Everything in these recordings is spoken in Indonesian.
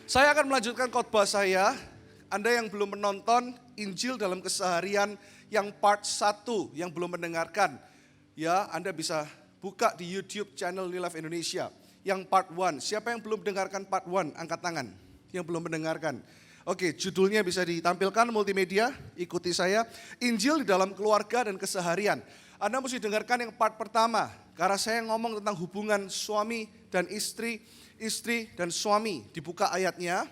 Saya akan melanjutkan khotbah saya. Anda yang belum menonton Injil dalam keseharian yang part 1 yang belum mendengarkan, ya Anda bisa buka di YouTube channel New Life Indonesia yang part 1. Siapa yang belum mendengarkan part 1? Angkat tangan. Yang belum mendengarkan. Oke, judulnya bisa ditampilkan multimedia, ikuti saya. Injil di dalam keluarga dan keseharian. Anda mesti dengarkan yang part pertama, karena saya ngomong tentang hubungan suami dan istri dan suami. Dibuka ayatnya,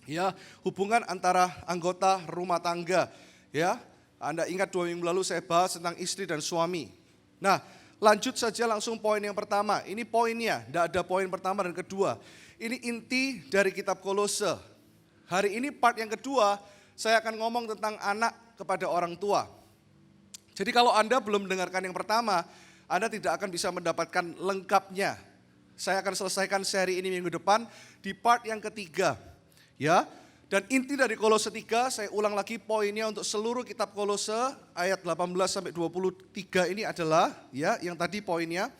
ya, hubungan antara anggota rumah tangga. Ya, Anda ingat 2 minggu lalu saya bahas tentang istri dan suami. Nah, lanjut saja langsung poin yang pertama. Ini poinnya, tidak ada poin pertama dan kedua. Ini inti dari kitab Kolose. Hari ini part yang kedua, saya akan ngomong tentang anak kepada orang tua. Jadi kalau Anda belum mendengarkan yang pertama, Anda tidak akan bisa mendapatkan lengkapnya. Saya akan selesaikan seri ini minggu depan di part yang ketiga. Ya, dan inti dari Kolose 3, saya ulang lagi poinnya untuk seluruh kitab Kolose ayat 18 sampai 23 ini adalah ya yang tadi poinnya.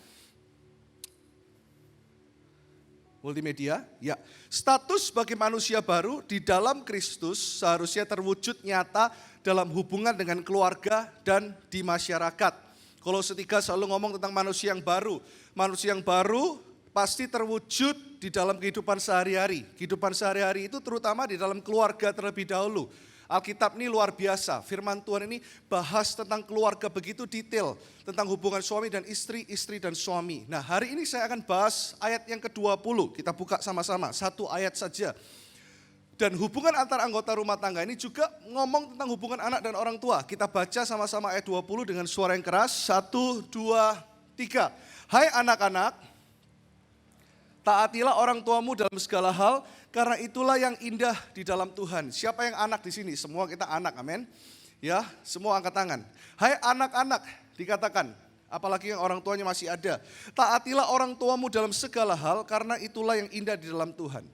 Multimedia, ya. Status sebagai manusia baru di dalam Kristus seharusnya terwujud nyata dalam hubungan dengan keluarga dan di masyarakat. Kolose 3 selalu ngomong tentang manusia yang baru. Manusia yang baru pasti terwujud di dalam kehidupan sehari-hari. Kehidupan sehari-hari itu terutama di dalam keluarga terlebih dahulu. Alkitab ini luar biasa, firman Tuhan ini bahas tentang keluarga begitu detail. Tentang hubungan suami dan istri, istri dan suami. Nah, hari ini saya akan bahas ayat yang ke-20, kita buka sama-sama, satu ayat saja. Dan hubungan antar anggota rumah tangga ini juga ngomong tentang hubungan anak dan orang tua. Kita baca sama-sama ayat 20 dengan suara yang keras, 1, 2, 3. Hai anak-anak, taatilah orang tuamu dalam segala hal, karena itulah yang indah di dalam Tuhan. Siapa yang anak di sini? Semua kita anak, amin. Ya, semua angkat tangan. Hai anak-anak, dikatakan, apalagi yang orang tuanya masih ada. Taatilah orang tuamu dalam segala hal, karena itulah yang indah di dalam Tuhan.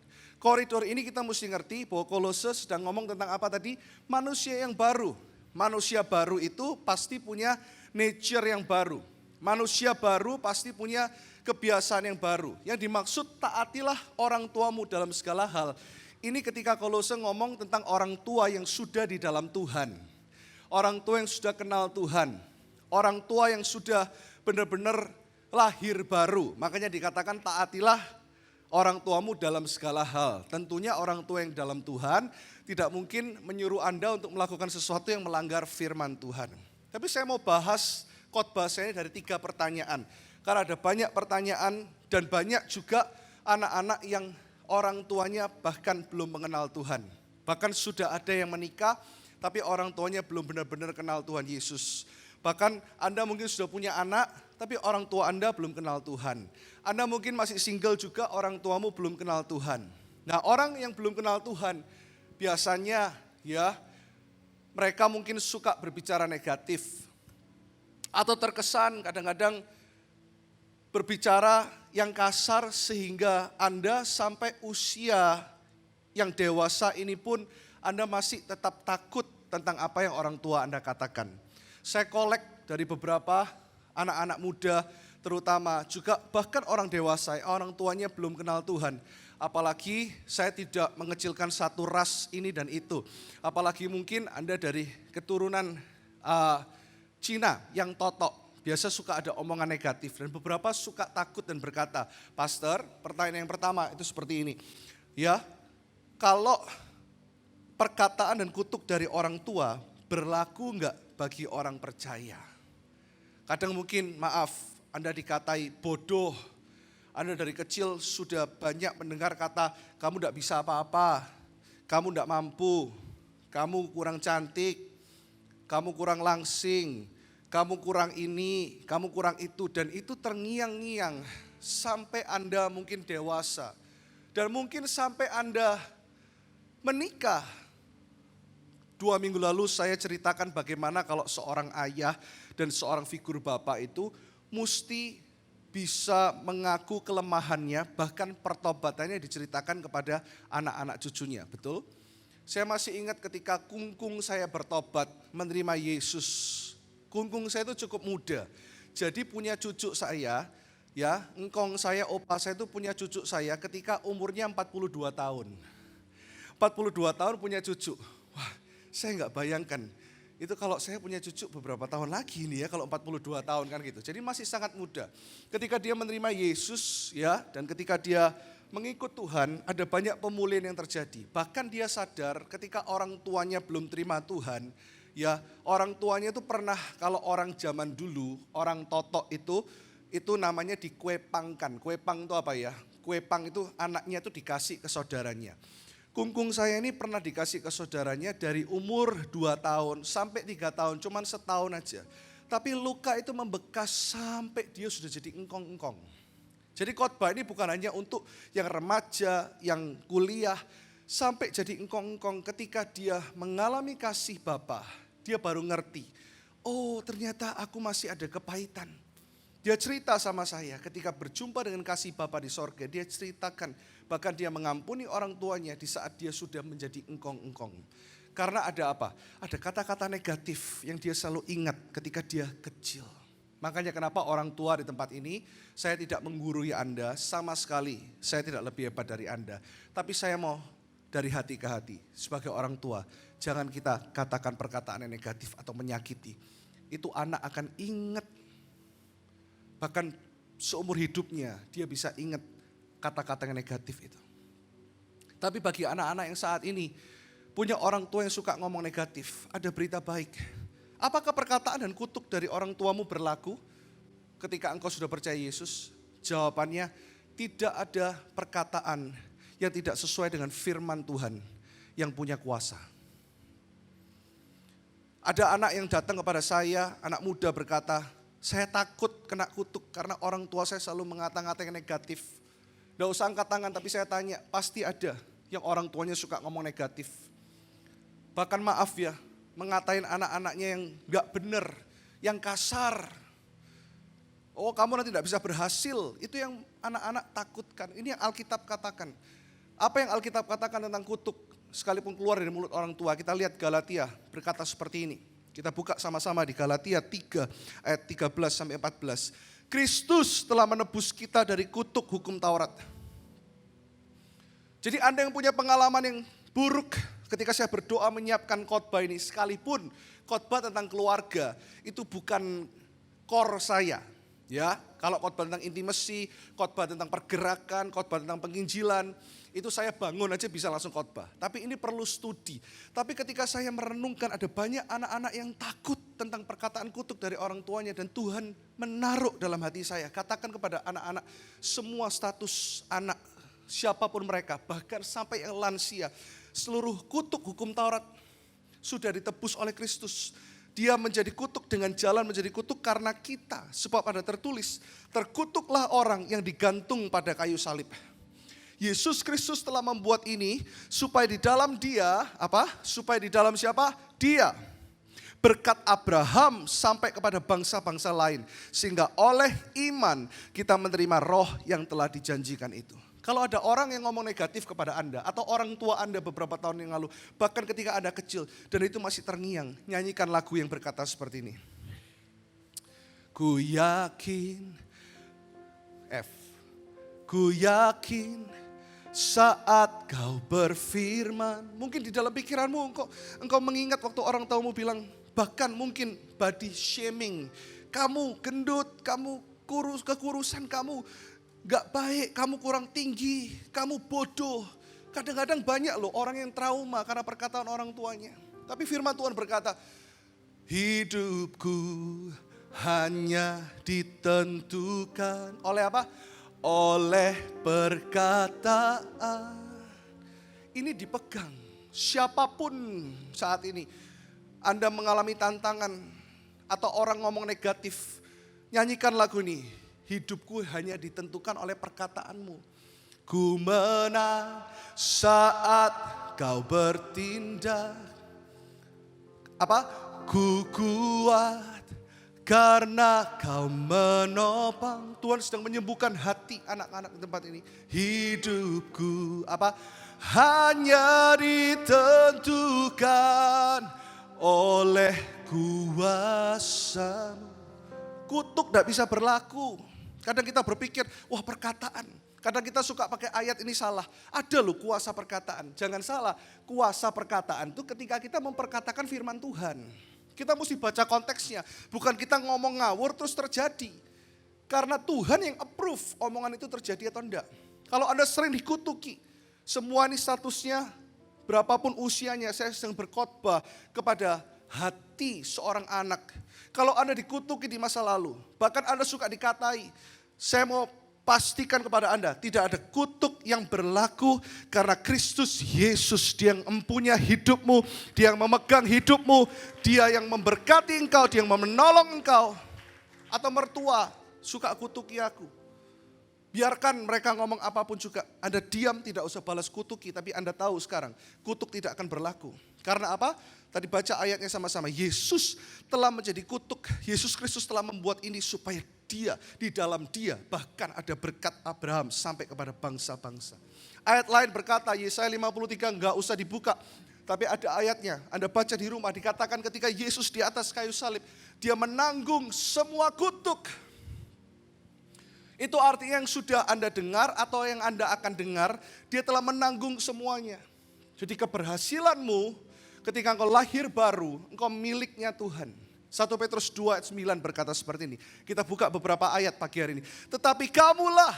Koridor ini kita mesti ngerti bahwa Kolose sedang ngomong tentang apa tadi? Manusia yang baru. Manusia baru itu pasti punya nature yang baru. Manusia baru pasti punya kebiasaan yang baru. Yang dimaksud taatilah orang tuamu dalam segala hal. Ini ketika Kolose ngomong tentang orang tua yang sudah di dalam Tuhan. Orang tua yang sudah kenal Tuhan. Orang tua yang sudah benar-benar lahir baru. Makanya dikatakan taatilah orang tuamu dalam segala hal. Tentunya orang tua yang dalam Tuhan tidak mungkin menyuruh Anda untuk melakukan sesuatu yang melanggar firman Tuhan. Tapi saya mau bahas khotbah saya dari 3 pertanyaan. Karena ada banyak pertanyaan dan banyak juga anak-anak yang orang tuanya bahkan belum mengenal Tuhan. Bahkan sudah ada yang menikah tapi orang tuanya belum benar-benar kenal Tuhan Yesus. Bahkan Anda mungkin sudah punya anak tapi orang tua Anda belum kenal Tuhan. Anda mungkin masih single juga, orang tuamu belum kenal Tuhan. Nah, orang yang belum kenal Tuhan biasanya ya mereka mungkin suka berbicara negatif. Atau terkesan kadang-kadang berbicara yang kasar sehingga Anda sampai usia yang dewasa ini pun Anda masih tetap takut tentang apa yang orang tua Anda katakan. Saya kolek dari beberapa anak-anak muda terutama juga bahkan orang dewasa, orang tuanya belum kenal Tuhan. Apalagi saya tidak mengecilkan satu ras ini dan itu. Apalagi mungkin Anda dari keturunan Cina yang totok. Biasa suka ada omongan negatif dan beberapa suka takut dan berkata, Pastor, pertanyaan yang pertama itu seperti ini. Ya, kalau perkataan dan kutuk dari orang tua berlaku enggak bagi orang percaya? Kadang mungkin maaf, Anda dikatai bodoh. Anda dari kecil sudah banyak mendengar kata, kamu enggak bisa apa-apa, kamu enggak mampu, kamu kurang cantik, kamu kurang langsing, kamu kurang ini, kamu kurang itu. Dan itu terngiang-ngiang sampai Anda mungkin dewasa. Dan mungkin sampai Anda menikah. 2 minggu lalu saya ceritakan bagaimana kalau seorang ayah dan seorang figur bapak itu mesti bisa mengaku kelemahannya, bahkan pertobatannya diceritakan kepada anak-anak cucunya, betul? Saya masih ingat ketika kungkung saya bertobat menerima Yesus. Kungkung saya itu cukup muda, jadi punya cucu saya Ya, engkong saya, opa saya itu punya cucu saya ketika umurnya 42 tahun. 42 tahun punya cucu. Wah, saya nggak bayangkan. Itu kalau saya punya cucu beberapa tahun lagi nih ya, kalau 42 tahun kan gitu. Jadi masih sangat muda. Ketika dia menerima Yesus ya, dan ketika dia mengikut Tuhan, ada banyak pemulihan yang terjadi. Bahkan dia sadar ketika orang tuanya belum terima Tuhan, ya orang tuanya itu pernah, kalau orang zaman dulu, orang totok itu namanya dikuepangkan. Kuepang itu apa ya? Kuepang itu anaknya itu dikasih ke saudaranya. Kungkung saya ini pernah dikasih ke saudaranya dari umur 2 tahun sampai 3 tahun, cuman setahun aja. Tapi luka itu membekas sampai dia sudah jadi engkong-engkong. Jadi khotbah ini bukan hanya untuk yang remaja, yang kuliah, sampai jadi engkong-engkong ketika dia mengalami kasih Bapa, dia baru ngerti, oh ternyata aku masih ada kepahitan. Dia cerita sama saya ketika berjumpa dengan kasih Bapa di sorga, dia ceritakan bahkan dia mengampuni orang tuanya di saat dia sudah menjadi engkong-engkong. Karena ada apa? Ada kata-kata negatif yang dia selalu ingat ketika dia kecil. Makanya kenapa orang tua di tempat ini, saya tidak menggurui Anda sama sekali, saya tidak lebih hebat dari Anda. Tapi saya mau dari hati ke hati, sebagai orang tua, jangan kita katakan perkataan yang negatif atau menyakiti. Itu anak akan ingat. Bahkan seumur hidupnya dia bisa ingat kata-kata yang negatif itu. Tapi bagi anak-anak yang saat ini punya orang tua yang suka ngomong negatif, ada berita baik. Apakah perkataan dan kutuk dari orang tuamu berlaku ketika engkau sudah percaya Yesus? Jawabannya, tidak ada perkataan yang tidak sesuai dengan firman Tuhan yang punya kuasa. Ada anak yang datang kepada saya, anak muda berkata, saya takut kena kutuk karena orang tua saya selalu mengata-ngata yang negatif. Tidak usah angkat tangan, tapi saya tanya, pasti ada yang orang tuanya suka ngomong negatif. Bahkan maaf ya, mengatain anak-anaknya yang gak benar, yang kasar. Oh kamu nanti tidak bisa berhasil, itu yang anak-anak takutkan. Ini yang Alkitab katakan. Apa yang Alkitab katakan tentang kutuk, sekalipun keluar dari mulut orang tua. Kita lihat Galatia berkata seperti ini. Kita buka sama-sama di Galatia 3 ayat 13 sampai 14. Kristus telah menebus kita dari kutuk hukum Taurat. Jadi Anda yang punya pengalaman yang buruk ketika saya berdoa menyiapkan khotbah ini, sekalipun khotbah tentang keluarga itu bukan core saya. Ya, kalau khotbah tentang intimasi, khotbah tentang pergerakan, khotbah tentang penginjilan, itu saya bangun aja bisa langsung khotbah. Tapi ini perlu studi. Tapi ketika saya merenungkan ada banyak anak-anak yang takut tentang perkataan kutuk dari orang tuanya dan Tuhan menaruh dalam hati saya. Katakan kepada anak-anak, semua status anak, siapapun mereka, bahkan sampai yang lansia, seluruh kutuk hukum Taurat sudah ditebus oleh Kristus. Dia menjadi kutuk dengan jalan menjadi kutuk karena kita. Sebab ada tertulis, terkutuklah orang yang digantung pada kayu salib. Yesus Kristus telah membuat ini supaya di dalam dia, apa? Supaya di dalam siapa? Dia. Berkat Abraham sampai kepada bangsa-bangsa lain. Sehingga oleh iman kita menerima roh yang telah dijanjikan itu. Kalau ada orang yang ngomong negatif kepada Anda atau orang tua Anda beberapa tahun yang lalu, bahkan ketika Anda kecil dan itu masih terngiang, nyanyikan lagu yang berkata seperti ini. Ku yakin, ku yakin saat kau berfirman, mungkin di dalam pikiranmu engkau mengingat waktu orang tuamu bilang, bahkan mungkin body shaming, kamu gendut, kamu kekurusan kamu, gak baik, kamu kurang tinggi, kamu bodoh. Kadang-kadang banyak loh orang yang trauma karena perkataan orang tuanya. Tapi firman Tuhan berkata, hidupku hanya ditentukan oleh apa? Oleh perkataan. Ini dipegang. Siapapun saat ini Anda mengalami tantangan atau orang ngomong negatif, nyanyikan lagu ini. Hidupku hanya ditentukan oleh perkataanmu. Ku menang saat kau bertindak. Apa? Ku kuat karena kau menopang. Tuhan sedang menyembuhkan hati anak-anak di tempat ini. Hidupku apa? Hanya ditentukan oleh kuasa-Mu. Kutuk tidak bisa berlaku. Kadang kita berpikir, wah perkataan. Kadang kita suka pakai ayat ini salah. Ada loh kuasa perkataan. Jangan salah, kuasa perkataan itu ketika kita memperkatakan firman Tuhan. Kita mesti baca konteksnya. Bukan kita ngomong ngawur terus terjadi. Karena Tuhan yang approve omongan itu terjadi atau enggak. Kalau Anda sering dikutuki, semua ini statusnya, berapapun usianya, saya sedang berkhotbah kepada hati seorang anak. Kalau Anda dikutuki di masa lalu, bahkan Anda suka dikatai, saya mau pastikan kepada Anda, tidak ada kutuk yang berlaku karena Kristus Yesus, Dia yang empunya hidupmu, Dia yang memegang hidupmu, Dia yang memberkati engkau, Dia yang menolong engkau. Atau mertua, suka kutuki aku. Biarkan mereka ngomong apapun juga, Anda diam, tidak usah balas kutuki, tapi Anda tahu sekarang, kutuk tidak akan berlaku. Karena apa? Tadi baca ayatnya sama-sama, Yesus telah menjadi kutuk, Yesus Kristus telah membuat ini supaya Dia, di dalam Dia, bahkan ada berkat Abraham sampai kepada bangsa-bangsa. Ayat lain berkata, Yesaya 53 enggak usah dibuka, tapi ada ayatnya, Anda baca di rumah, dikatakan ketika Yesus di atas kayu salib, Dia menanggung semua kutuk. Itu artinya yang sudah Anda dengar atau yang Anda akan dengar, Dia telah menanggung semuanya. Jadi keberhasilanmu ketika engkau lahir baru, engkau miliknya Tuhan. 1 Petrus 2 ayat 9 berkata seperti ini. Kita buka beberapa ayat pagi hari ini. Tetapi kamulah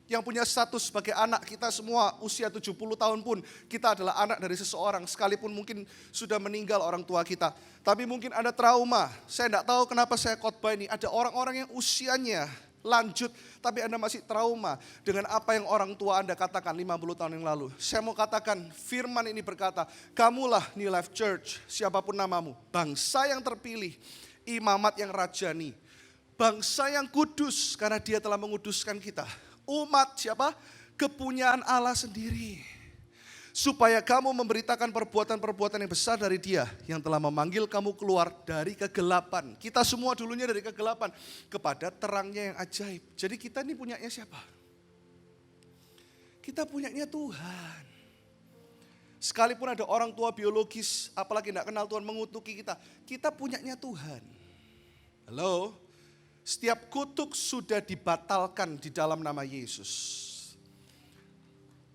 yang punya status sebagai anak, kita semua usia 70 tahun pun kita adalah anak dari seseorang. Sekalipun mungkin sudah meninggal orang tua kita. Tapi mungkin Anda trauma. Saya tidak tahu kenapa saya khotbah ini. Ada orang-orang yang usianya lanjut, tapi Anda masih trauma dengan apa yang orang tua Anda katakan 50 tahun yang lalu. Saya mau katakan, firman ini berkata, kamulah New Life Church, siapapun namamu, bangsa yang terpilih, imamat yang rajani, bangsa yang kudus, karena Dia telah menguduskan kita. Umat siapa? Kepunyaan Allah sendiri. Supaya kamu memberitakan perbuatan-perbuatan yang besar dari Dia yang telah memanggil kamu keluar dari kegelapan. Kita semua dulunya dari kegelapan kepada terangnya yang ajaib. Jadi kita ini punyanya siapa? Kita punyanya Tuhan. Sekalipun ada orang tua biologis, apalagi tidak kenal Tuhan mengutuki kita, kita punyanya Tuhan. Halo? Setiap kutuk sudah dibatalkan di dalam nama Yesus.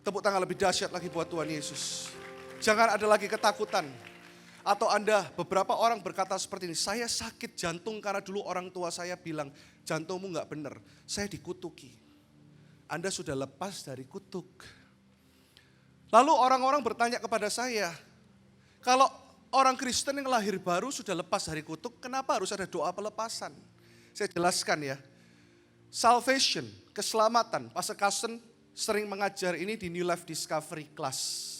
Tepuk tangan lebih dahsyat lagi buat Tuhan Yesus. Jangan ada lagi ketakutan. Atau Anda, beberapa orang berkata seperti ini, saya sakit jantung karena dulu orang tua saya bilang, jantungmu gak benar, saya dikutuki. Anda sudah lepas dari kutuk. Lalu orang-orang bertanya kepada saya, kalau orang Kristen yang lahir baru sudah lepas dari kutuk, kenapa harus ada doa pelepasan? Saya jelaskan ya. Salvation, keselamatan, Pastor Carsten sering mengajar ini di New Life Discovery Class.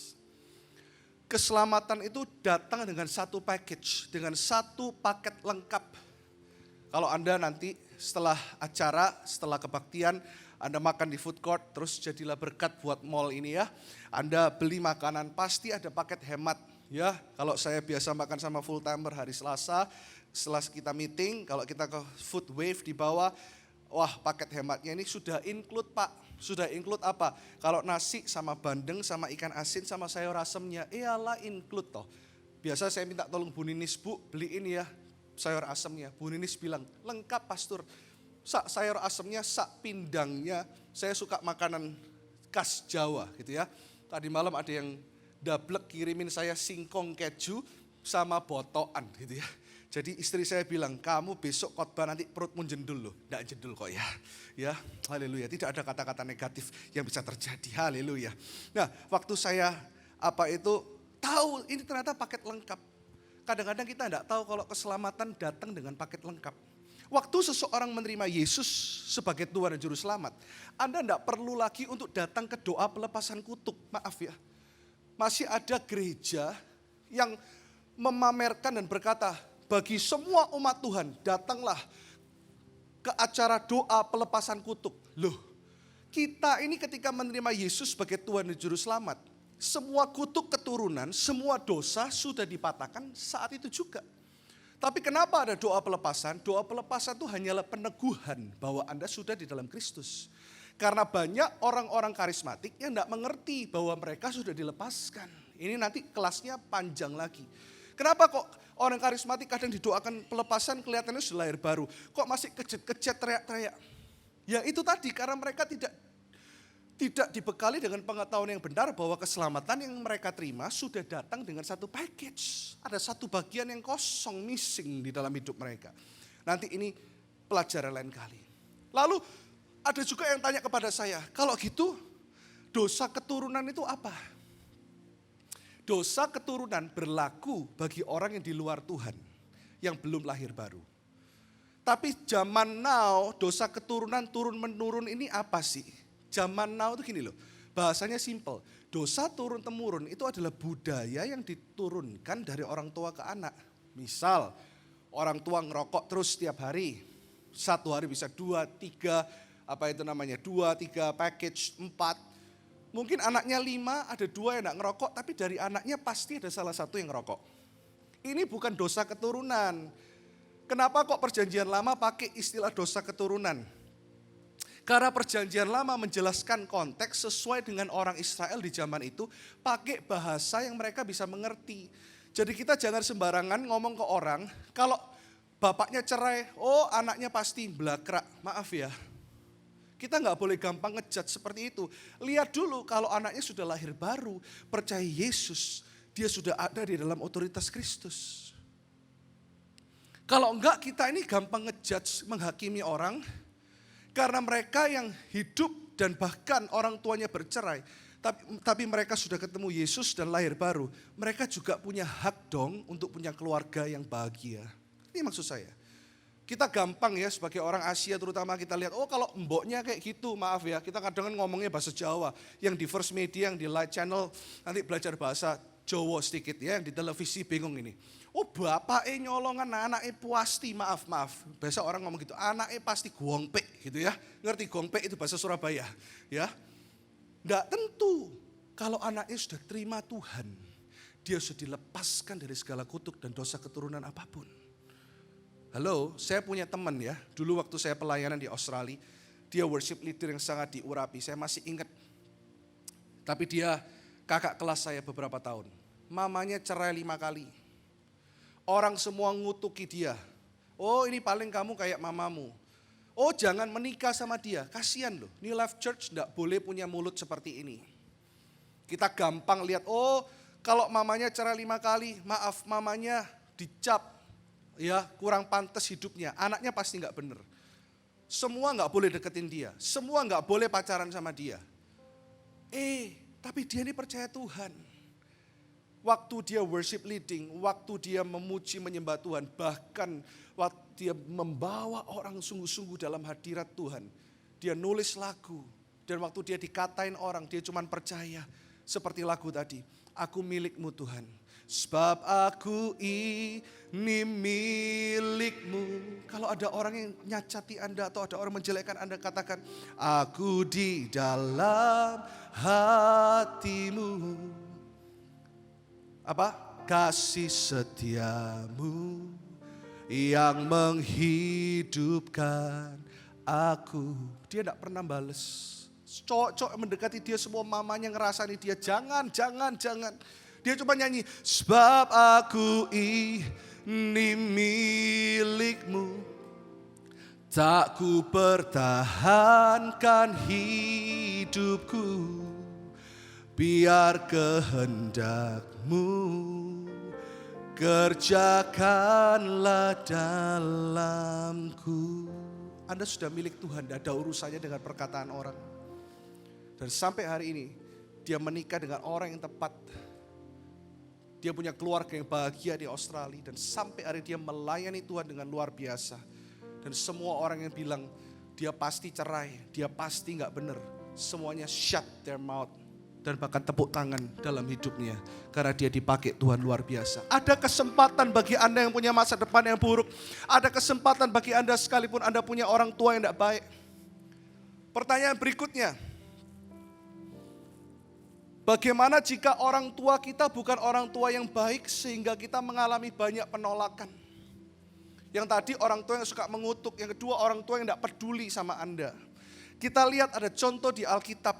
Keselamatan itu datang dengan satu package, dengan satu paket lengkap. Kalau Anda nanti setelah acara, setelah kebaktian, Anda makan di food court, terus jadilah berkat buat mall ini ya. Anda beli makanan, pasti ada paket hemat. Ya, kalau saya biasa makan sama full timer hari Selasa, setelah kita meeting, kalau kita ke food wave di bawah, wah paket hematnya ini sudah include Pak. Sudah include apa? Kalau nasi sama bandeng sama ikan asin sama sayur asemnya, iyalah include toh. Biasa saya minta tolong Bu Ninis, Bu beliin ya sayur asemnya. Bu Ninis bilang, lengkap pastor. Sak sayur asemnya, sak pindangnya. Saya suka makanan khas Jawa gitu ya. Tadi malam ada yang dablek kirimin saya singkong keju sama botoan gitu ya. Jadi istri saya bilang, kamu besok khotbah nanti perutmu jendul loh. Tidak jendul kok ya. Ya, haleluya. Tidak ada kata-kata negatif yang bisa terjadi. Haleluya. Nah, waktu saya tahu ini ternyata paket lengkap. Kadang-kadang kita tidak tahu kalau keselamatan datang dengan paket lengkap. Waktu seseorang menerima Yesus sebagai Tuhan dan Juru Selamat, Anda tidak perlu lagi untuk datang ke doa pelepasan kutuk. Maaf ya. Masih ada gereja yang memamerkan dan berkata, bagi semua umat Tuhan, datanglah ke acara doa pelepasan kutuk. Loh, kita ini ketika menerima Yesus sebagai Tuhan dan Juru Selamat, semua kutuk keturunan, semua dosa sudah dipatahkan saat itu juga. Tapi kenapa ada doa pelepasan? Doa pelepasan itu hanyalah peneguhan bahwa Anda sudah di dalam Kristus. Karena banyak orang-orang karismatik yang tidak mengerti bahwa mereka sudah dilepaskan. Ini nanti kelasnya panjang lagi. Kenapa kok orang karismatik kadang didoakan pelepasan kelihatannya sudah lahir baru. Kok masih kejet-kejet teriak-teriak. Ya itu tadi, karena mereka tidak dibekali dengan pengetahuan yang benar bahwa keselamatan yang mereka terima sudah datang dengan satu package. Ada satu bagian yang kosong, missing di dalam hidup mereka. Nanti ini pelajaran lain kali. Lalu ada juga yang tanya kepada saya, kalau gitu dosa keturunan itu apa? Dosa keturunan berlaku bagi orang yang di luar Tuhan, yang belum lahir baru. Tapi zaman now, dosa keturunan turun-menurun ini apa sih? Zaman now itu gini loh, bahasanya simple. Dosa turun-temurun itu adalah budaya yang diturunkan dari orang tua ke anak. Misal, orang tua ngerokok terus setiap hari. Satu hari bisa 2, 3, 2, 3 package, 4. Mungkin anaknya 5, ada 2 yang enggak ngerokok, tapi dari anaknya pasti ada salah satu yang ngerokok. Ini bukan dosa keturunan. Kenapa kok perjanjian lama pakai istilah dosa keturunan? Karena perjanjian lama menjelaskan konteks sesuai dengan orang Israel di zaman itu, pakai bahasa yang mereka bisa mengerti. Jadi kita jangan sembarangan ngomong ke orang, kalau bapaknya cerai, oh anaknya pasti blakrak, maaf ya. Kita nggak boleh gampang ngejudge seperti itu. Lihat dulu kalau anaknya sudah lahir baru, percaya Yesus, dia sudah ada di dalam otoritas Kristus. Kalau enggak kita ini gampang ngejudge, menghakimi orang, karena mereka yang hidup dan bahkan orang tuanya bercerai, tapi mereka sudah ketemu Yesus dan lahir baru. Mereka juga punya hak dong untuk punya keluarga yang bahagia. Ini maksud saya. Kita gampang ya sebagai orang Asia terutama kita lihat, oh kalau mboknya kayak gitu, maaf ya, kita kadang ngomongnya bahasa Jawa. Yang di First Media, yang di Light Channel, nanti belajar bahasa Jawa sedikit ya, yang di televisi bingung ini. Oh bapaknya nyolongan anaknya pasti, maaf. Biasa orang ngomong gitu, anaknya pasti gongpek gitu ya. Ngerti gongpek itu bahasa Surabaya ya. Nggak tentu kalau anaknya sudah terima Tuhan, dia sudah dilepaskan dari segala kutuk dan dosa keturunan apapun. Halo, saya punya teman ya, dulu waktu saya pelayanan di Australia, dia worship leader yang sangat diurapi, saya masih ingat. Tapi dia kakak kelas saya beberapa tahun, mamanya cerai 5 kali. Orang semua ngutuki dia, oh ini paling kamu kayak mamamu. Oh jangan menikah sama dia, kasihan loh, New Life Church enggak boleh punya mulut seperti ini. Kita gampang lihat, oh kalau mamanya cerai 5 kali, maaf mamanya dicap. Ya kurang pantas hidupnya, anaknya pasti nggak bener. Semua nggak boleh deketin dia, semua nggak boleh pacaran sama dia. Tapi dia ini percaya Tuhan. Waktu dia worship leading, waktu dia memuji menyembah Tuhan, bahkan waktu dia membawa orang sungguh-sungguh dalam hadirat Tuhan. Dia nulis lagu, dan waktu dia dikatain orang, dia cuma percaya. Seperti lagu tadi, aku milikmu Tuhan. Sebab aku ini milikmu. Kalau ada orang yang nyacati Anda atau ada orang menjelekkan Anda, katakan, aku di dalam hatimu. Apa? Kasih setiamu yang menghidupkan aku. Dia tidak pernah bales. Cowok-cowok mendekati dia, semua mamanya ngerasani dia, jangan. Dia cuma nyanyi, sebab aku ini milikmu. Tak ku pertahankan hidupku, biar kehendakmu kerjakanlah dalamku. Anda sudah milik Tuhan, tidak ada urusannya dengan perkataan orang. Dan sampai hari ini, dia menikah dengan orang yang tepat. Dia punya keluarga yang bahagia di Australia. Dan sampai hari dia melayani Tuhan dengan luar biasa. Dan semua orang yang bilang dia pasti cerai, dia pasti gak benar. Semuanya shut their mouth. Dan bahkan tepuk tangan dalam hidupnya. Karena dia dipakai Tuhan luar biasa. Ada kesempatan bagi Anda yang punya masa depan yang buruk. Ada kesempatan bagi Anda sekalipun Anda punya orang tua yang gak baik. Pertanyaan berikutnya. Bagaimana jika orang tua kita bukan orang tua yang baik sehingga kita mengalami banyak penolakan? Yang tadi orang tua yang suka mengutuk, yang kedua orang tua yang tidak peduli sama Anda. Kita lihat ada contoh di Alkitab.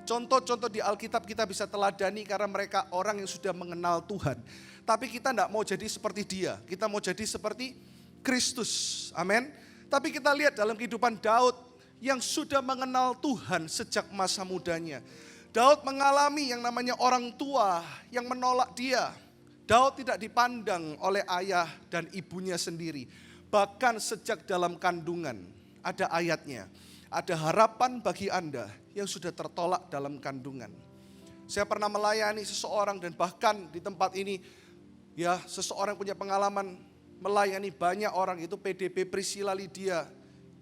Contoh-contoh di Alkitab kita bisa teladani karena mereka orang yang sudah mengenal Tuhan. Tapi kita tidak mau jadi seperti dia, kita mau jadi seperti Kristus, amin. Tapi kita lihat dalam kehidupan Daud, yang sudah mengenal Tuhan sejak masa mudanya. Daud mengalami yang namanya orang tua yang menolak dia. Daud tidak dipandang oleh ayah dan ibunya sendiri. Bahkan sejak dalam kandungan, ada ayatnya. Ada harapan bagi Anda yang sudah tertolak dalam kandungan. Saya pernah melayani seseorang dan bahkan di tempat ini, ya seseorang punya pengalaman melayani banyak orang, itu PDP Priscilla Lydia.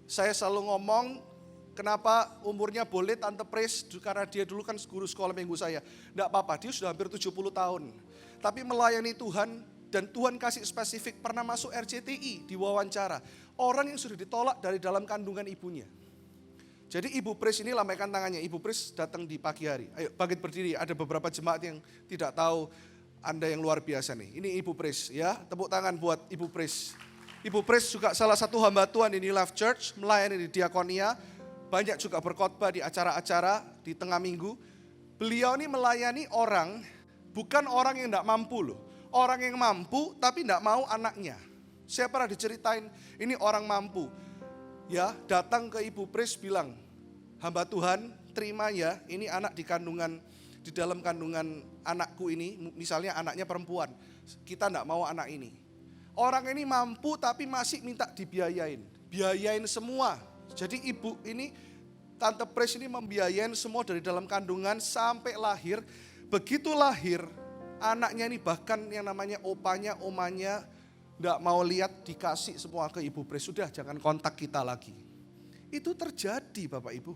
Saya selalu ngomong, kenapa umurnya boleh Tante Pris, karena dia dulu kan guru sekolah minggu saya. Enggak apa-apa, dia sudah hampir 70 tahun. Tapi melayani Tuhan, dan Tuhan kasih spesifik pernah masuk RCTI di wawancara. Orang yang sudah ditolak dari dalam kandungan ibunya. Jadi Ibu Pris ini lambaikan tangannya, Ibu Pris datang di pagi hari. Ayo bangkit berdiri, ada beberapa jemaat yang tidak tahu Anda yang luar biasa nih. Ini Ibu Pris ya, tepuk tangan buat Ibu Pris. Ibu Pris juga salah satu hamba Tuhan di New Life Church, melayani di diakonia, banyak juga berkhotbah di acara-acara di tengah minggu. Beliau ini melayani orang, bukan orang yang tidak mampu loh. Orang yang mampu tapi tidak mau anaknya. Saya pernah diceritain, ini orang mampu. Ya, datang ke Ibu Pris bilang, hamba Tuhan terima ya, ini anak di dalam kandungan anakku ini, misalnya anaknya perempuan. Kita tidak mau anak ini. Orang ini mampu tapi masih minta dibiayain. Biayain semua. Jadi ibu ini, Tante Pris ini membiayain semua dari dalam kandungan sampai lahir. Begitu lahir, anaknya ini bahkan yang namanya opanya, omanya, tidak mau lihat, dikasih semua ke Ibu Pris. Sudah jangan kontak kita lagi. Itu terjadi Bapak Ibu.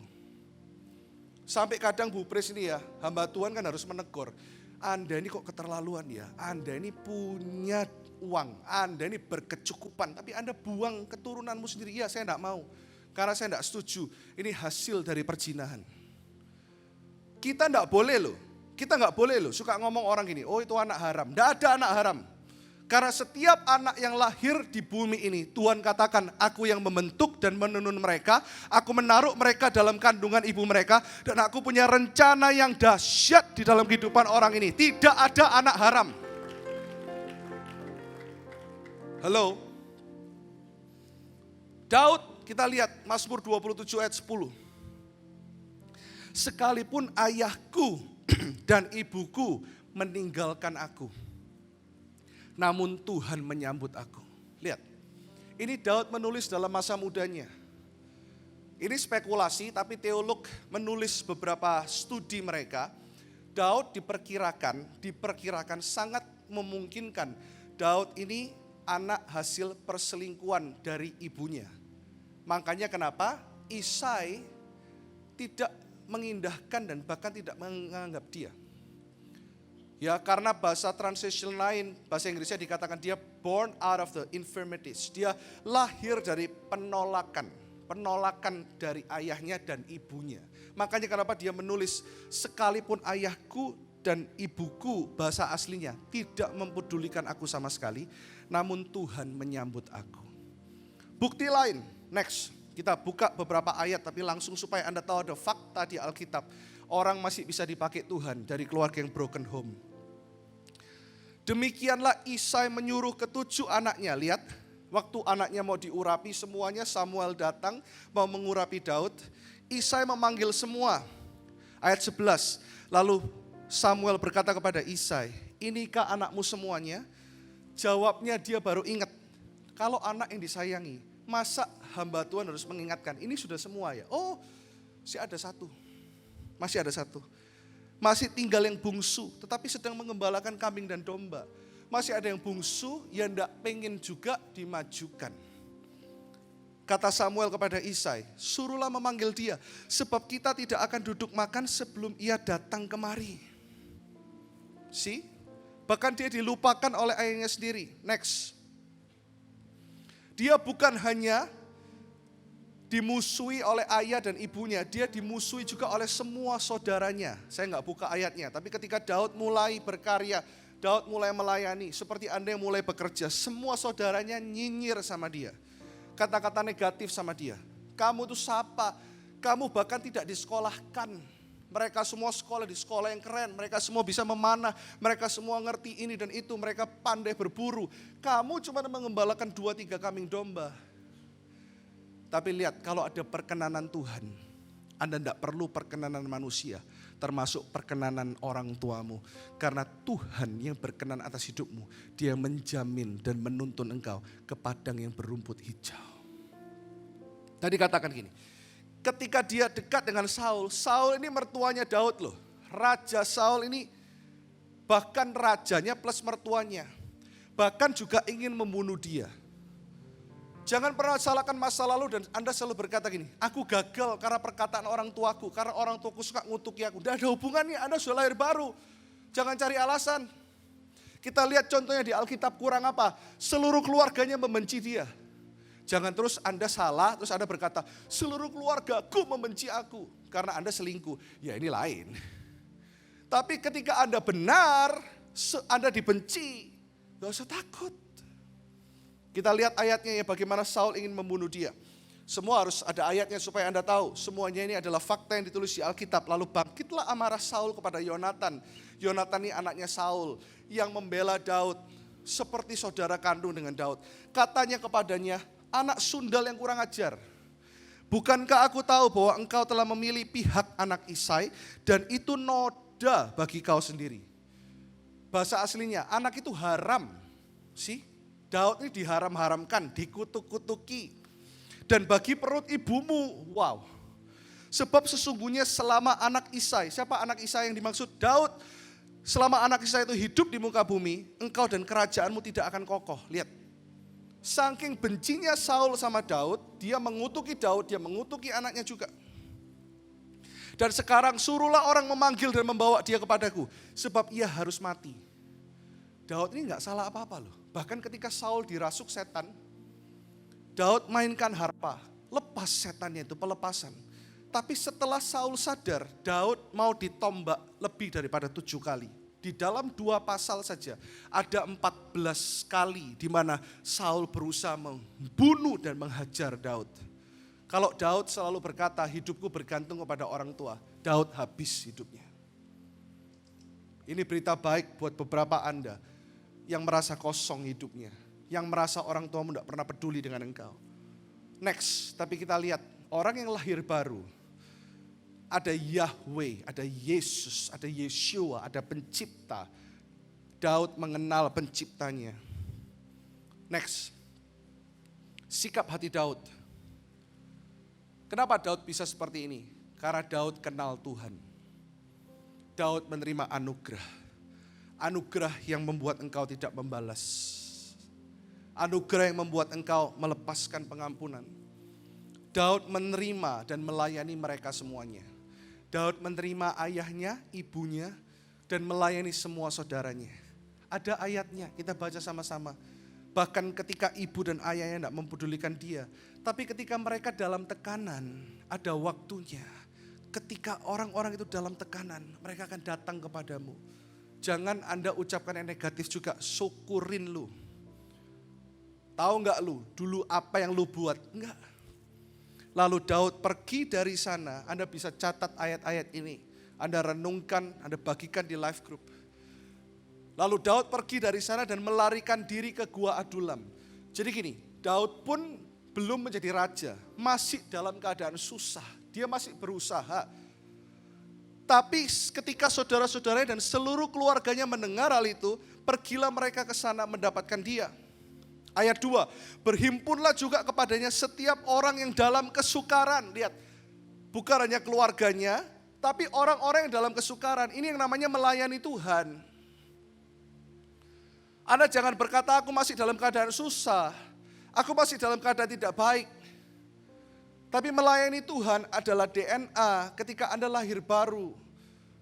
Sampai kadang Bu Pris ini ya, hamba Tuhan kan harus menegur. Anda ini kok keterlaluan ya, Anda ini punya uang, Anda ini berkecukupan, tapi Anda buang keturunanmu sendiri. Ya saya tidak mau, karena saya tidak setuju. Ini hasil dari perzinahan. Kita tidak boleh loh, suka ngomong orang gini, oh itu anak haram. Tidak ada anak haram. Karena setiap anak yang lahir di bumi ini, Tuhan katakan, aku yang membentuk dan menenun mereka, aku menaruh mereka dalam kandungan ibu mereka, dan aku punya rencana yang dahsyat di dalam kehidupan orang ini. Tidak ada anak haram. Halo. Daud, kita lihat Mazmur 27 ayat 10. Sekalipun ayahku dan ibuku meninggalkan aku, namun Tuhan menyambut aku. Lihat, ini Daud menulis dalam masa mudanya. Ini spekulasi, tapi teolog menulis beberapa studi mereka. Daud diperkirakan sangat memungkinkan Daud ini anak hasil perselingkuhan dari ibunya. Makanya kenapa Isai tidak mengindahkan dan bahkan tidak menganggap dia. Ya karena bahasa translation lain, bahasa Inggrisnya dikatakan dia born out of the infirmities. Dia lahir dari penolakan dari ayahnya dan ibunya. Makanya kenapa dia menulis, sekalipun ayahku dan ibuku, bahasa aslinya, tidak mempedulikan aku sama sekali, namun Tuhan menyambut aku. Bukti lain, next, kita buka beberapa ayat tapi langsung supaya Anda tahu ada fakta di Alkitab. Orang masih bisa dipakai Tuhan dari keluarga yang broken home. Demikianlah Isai menyuruh ketujuh anaknya. Lihat, waktu anaknya mau diurapi semuanya, Samuel datang mau mengurapi Daud. Isai memanggil semua. Ayat 11, lalu Samuel berkata kepada Isai, inikah anakmu semuanya? Jawabnya dia baru ingat, kalau anak yang disayangi, masa hamba Tuhan harus mengingatkan, ini sudah semua ya? Oh, masih ada satu. Masih tinggal yang bungsu, tetapi sedang mengembalakan kambing dan domba. Masih ada yang bungsu yang tidak pengen juga dimajukan. Kata Samuel kepada Isai, suruhlah memanggil dia, sebab kita tidak akan duduk makan sebelum ia datang kemari. Bahkan dia dilupakan oleh ayahnya sendiri. Next. Dia bukan hanya dimusuhi oleh ayah dan ibunya, dia dimusuhi juga oleh semua saudaranya. Saya nggak buka ayatnya, tapi ketika Daud mulai berkarya, Daud mulai melayani, seperti Anda yang mulai bekerja, semua saudaranya nyinyir sama dia. Kata-kata negatif sama dia. Kamu tuh siapa? Kamu bahkan tidak disekolahkan. Mereka semua sekolah di sekolah yang keren, mereka semua bisa memanah, mereka semua ngerti ini dan itu, mereka pandai berburu. Kamu cuma mengembalakan 2-3 kambing domba. Tapi lihat, kalau ada perkenanan Tuhan, Anda tidak perlu perkenanan manusia, termasuk perkenanan orang tuamu. Karena Tuhan yang berkenan atas hidupmu, Dia menjamin dan menuntun engkau ke padang yang berumput hijau. Tadi katakan gini, ketika dia dekat dengan Saul, Saul ini mertuanya Daud loh. Raja Saul ini bahkan rajanya plus mertuanya. Bahkan juga ingin membunuh dia. Jangan pernah salahkan masa lalu dan Anda selalu berkata gini, aku gagal karena perkataan orang tuaku, karena orang tuaku suka ngutuki aku. Tidak ada hubungannya, Anda sudah lahir baru. Jangan cari alasan. Kita lihat contohnya di Alkitab kurang apa? Seluruh keluarganya membenci dia. Jangan terus Anda salah, terus Anda berkata, seluruh keluargaku membenci aku. Karena Anda selingkuh, ya ini lain. Tapi ketika Anda benar, Anda dibenci, gak usah takut. Kita lihat ayatnya ya bagaimana Saul ingin membunuh dia. Semua harus ada ayatnya supaya Anda tahu. Semuanya ini adalah fakta yang ditulis di Alkitab. Lalu bangkitlah amarah Saul kepada Yonatan. Yonatan ini anaknya Saul yang membela Daud seperti saudara kandung dengan Daud. Katanya kepadanya, anak sundal yang kurang ajar. Bukankah aku tahu bahwa engkau telah memilih pihak anak Isai dan itu noda bagi kau sendiri. Bahasa aslinya, anak itu haram. Daud ini diharam-haramkan, dikutuk-kutuki. Dan bagi perut ibumu, wow. Sebab sesungguhnya selama anak Isai, siapa anak Isai yang dimaksud? Daud. Selama anak Isai itu hidup di muka bumi, engkau dan kerajaanmu tidak akan kokoh. Lihat, saking bencinya Saul sama Daud, dia mengutuki Daud, dia mengutuki anaknya juga. Dan sekarang suruhlah orang memanggil dan membawa dia kepadaku, sebab ia harus mati. Daud ini gak salah apa-apa loh. Bahkan ketika Saul dirasuk setan, Daud mainkan harpa, lepas setannya itu pelepasan. Tapi setelah Saul sadar, Daud mau ditombak lebih daripada 7 kali. Di dalam 2 pasal saja, ada 14 kali di mana Saul berusaha membunuh dan menghajar Daud. Kalau Daud selalu berkata, hidupku bergantung kepada orang tua, Daud habis hidupnya. Ini berita baik buat beberapa Anda yang merasa kosong hidupnya, yang merasa orang tuamu tidak pernah peduli dengan engkau. Next, tapi kita lihat orang yang lahir baru, ada Yahweh, ada Yesus, ada Yeshua, ada pencipta. Daud mengenal penciptanya. Next, sikap hati Daud. Kenapa Daud bisa seperti ini? Karena Daud kenal Tuhan. Daud menerima anugerah. Anugerah yang membuat engkau tidak membalas. Anugerah yang membuat engkau melepaskan pengampunan. Daud menerima dan melayani mereka semuanya. Daud menerima ayahnya, ibunya, dan melayani semua saudaranya. Ada ayatnya, kita baca sama-sama. Bahkan ketika ibu dan ayahnya tidak mempedulikan dia. Tapi ketika mereka dalam tekanan, ada waktunya. Ketika orang-orang itu dalam tekanan, mereka akan datang kepadamu. Jangan Anda ucapkan yang negatif juga, syukurin lu. Tahu enggak lu, dulu apa yang lu buat? Enggak. Lalu Daud pergi dari sana, Anda bisa catat ayat-ayat ini. Anda renungkan, Anda bagikan di live group. Lalu Daud pergi dari sana dan melarikan diri ke Gua Adulam. Jadi gini, Daud pun belum menjadi raja, masih dalam keadaan susah. Dia masih berusaha. Tapi ketika saudara-saudaranya dan seluruh keluarganya mendengar hal itu, pergilah mereka ke sana mendapatkan dia. Ayat 2, berhimpunlah juga kepadanya setiap orang yang dalam kesukaran. Lihat, bukan hanya keluarganya, tapi orang-orang yang dalam kesukaran. Ini yang namanya melayani Tuhan. Anda jangan berkata, aku masih dalam keadaan susah, aku masih dalam keadaan tidak baik. Tapi melayani Tuhan adalah DNA ketika Anda lahir baru.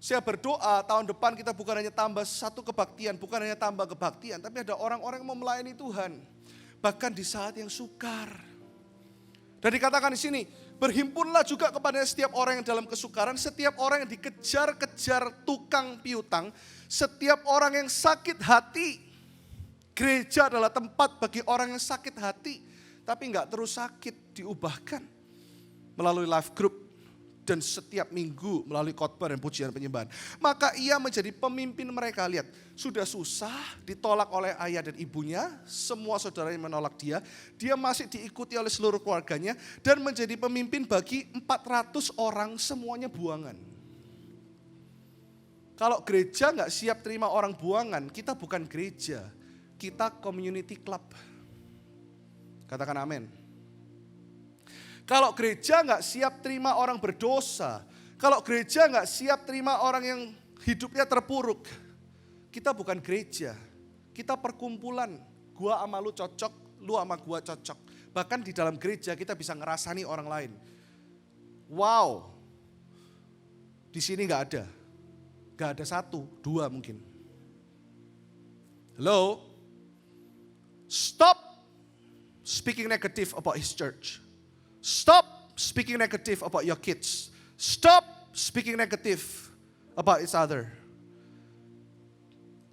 Saya berdoa tahun depan kita bukan hanya tambah satu kebaktian, bukan hanya tambah kebaktian, tapi ada orang-orang yang mau melayani Tuhan. Bahkan di saat yang sukar. Dan dikatakan di sini, berhimpunlah juga kepada setiap orang yang dalam kesukaran, setiap orang yang dikejar-kejar tukang piutang, setiap orang yang sakit hati. Gereja adalah tempat bagi orang yang sakit hati, tapi enggak terus sakit, diubahkan. Melalui life group, dan setiap minggu melalui khotbah dan pujian penyembahan. Maka ia menjadi pemimpin mereka. Lihat, sudah susah, ditolak oleh ayah dan ibunya, semua saudaranya menolak dia. Dia masih diikuti oleh seluruh keluarganya dan menjadi pemimpin bagi 400 orang, semuanya buangan. Kalau gereja nggak siap terima orang buangan, kita bukan gereja, kita community club. Katakan amin. Kalau gereja nggak siap terima orang berdosa, kalau gereja nggak siap terima orang yang hidupnya terpuruk, kita bukan gereja, kita perkumpulan. Gua sama lu cocok, lu sama gua cocok. Bahkan di dalam gereja kita bisa ngerasani orang lain. Wow, di sini nggak ada satu, dua mungkin. Hello, stop speaking negative about his church. Stop speaking negative about your kids. Stop speaking negative about each other.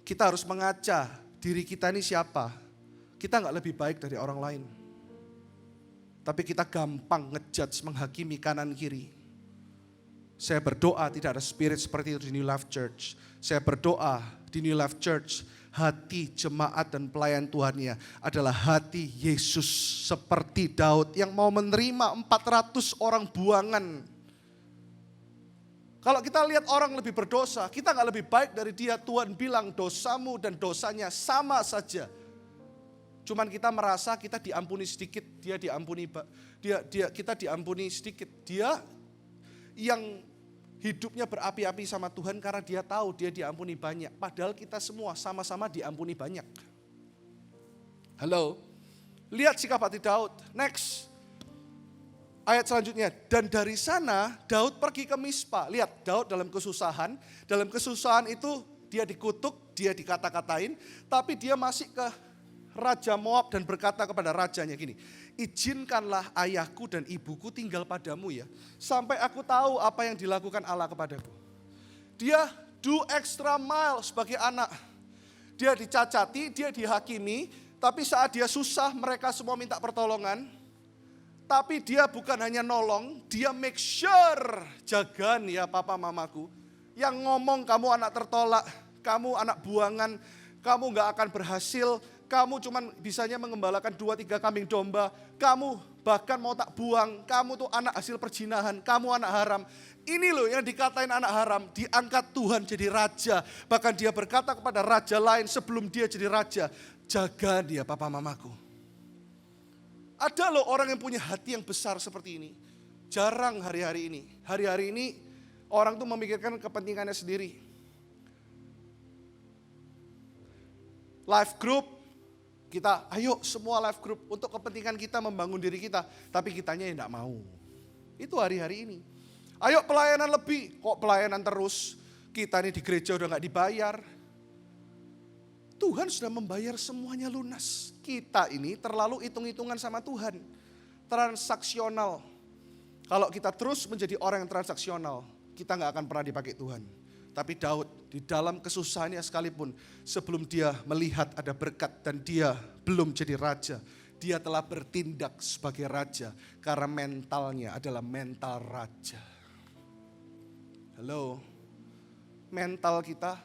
Kita harus mengaca diri kita ini siapa. Kita gak lebih baik dari orang lain. Tapi kita gampang ngejudge, menghakimi kanan kiri. Saya berdoa tidak ada spirit seperti itu di New Life Church. Saya berdoa di New Life Church, hati jemaat dan pelayan Tuhannya adalah hati Yesus seperti Daud yang mau menerima 400 orang buangan. Kalau kita lihat orang lebih berdosa, kita gak lebih baik dari dia. Tuhan bilang dosamu dan dosanya sama saja. Cuman kita merasa kita diampuni sedikit, dia diampuni, kita diampuni sedikit. Dia yang hidupnya berapi-api sama Tuhan karena dia tahu dia diampuni banyak. Padahal kita semua sama-sama diampuni banyak. Halo, lihat sikap hati Daud. Next, ayat selanjutnya. Dan dari sana Daud pergi ke Mispa. Lihat, Daud dalam kesusahan. Dalam kesusahan itu dia dikutuk, dia dikata-katain. Tapi dia masih ke Raja Moab dan berkata kepada rajanya gini, izinkanlah ayahku dan ibuku tinggal padamu ya, sampai aku tahu apa yang dilakukan Allah kepadaku. Dia do extra mile sebagai anak. Dia dicacati, dia dihakimi, tapi saat dia susah mereka semua minta pertolongan. Tapi dia bukan hanya nolong, dia make sure, jaga nih ya papa mamaku. Yang ngomong kamu anak tertolak, kamu anak buangan, kamu gak akan berhasil. Kamu cuman bisanya mengembalakan 2-3 kambing domba. Kamu bahkan mau tak buang. Kamu tuh anak hasil perjinahan. Kamu anak haram. Ini loh yang dikatain anak haram. Diangkat Tuhan jadi raja. Bahkan dia berkata kepada raja lain sebelum dia jadi raja. Jaga dia papa mamaku. Ada loh orang yang punya hati yang besar seperti ini. Jarang hari-hari ini. Hari-hari ini orang tuh memikirkan kepentingannya sendiri. Life group. Kita ayo semua life group untuk kepentingan kita membangun diri kita. Tapi kitanya yang tidak mau. Itu hari-hari ini. Ayo pelayanan lebih. Kok pelayanan terus? Kita ini di gereja udah gak dibayar. Tuhan sudah membayar semuanya lunas. Kita ini terlalu hitung-hitungan sama Tuhan. Transaksional. Kalau kita terus menjadi orang yang transaksional, kita gak akan pernah dipakai Tuhan. Tapi Daud di dalam kesusahannya sekalipun sebelum dia melihat ada berkat dan dia belum jadi raja. Dia telah bertindak sebagai raja karena mentalnya adalah mental raja. Halo, mental kita,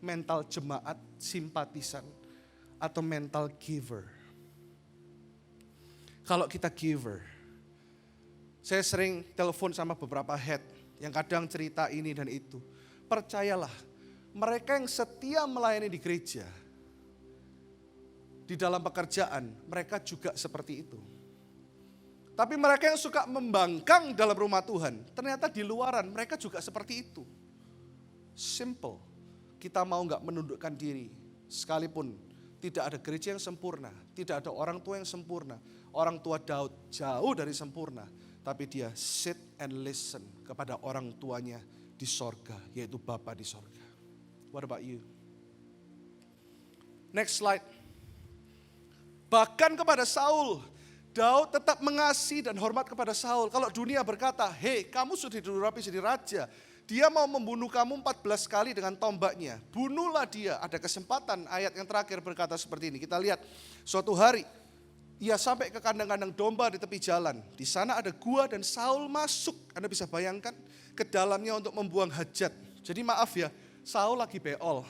mental jemaat, simpatisan atau mental giver. Kalau kita giver, saya sering telepon sama beberapa head yang kadang cerita ini dan itu. Percayalah, mereka yang setia melayani di gereja, di dalam pekerjaan, mereka juga seperti itu. Tapi mereka yang suka membangkang dalam rumah Tuhan, ternyata di luaran mereka juga seperti itu. Simple, kita mau gak menundukkan diri, sekalipun tidak ada gereja yang sempurna, tidak ada orang tua yang sempurna. Orang tua Daud jauh dari sempurna, tapi dia sit and listen kepada orang tuanya di sorga, yaitu Bapa di sorga. What about you? Next slide. Bahkan kepada Saul, Daud tetap mengasihi dan hormat kepada Saul. Kalau dunia berkata, hei kamu sudah diurapi jadi raja. Dia mau membunuh kamu 14 kali dengan tombaknya. Bunuhlah dia. Ada kesempatan ayat yang terakhir berkata seperti ini. Kita lihat suatu hari Ia sampai ke kandang-kandang domba di tepi jalan. Di sana ada gua dan Saul masuk. Anda bisa bayangkan ke dalamnya untuk membuang hajat. Jadi maaf ya, Saul lagi beol.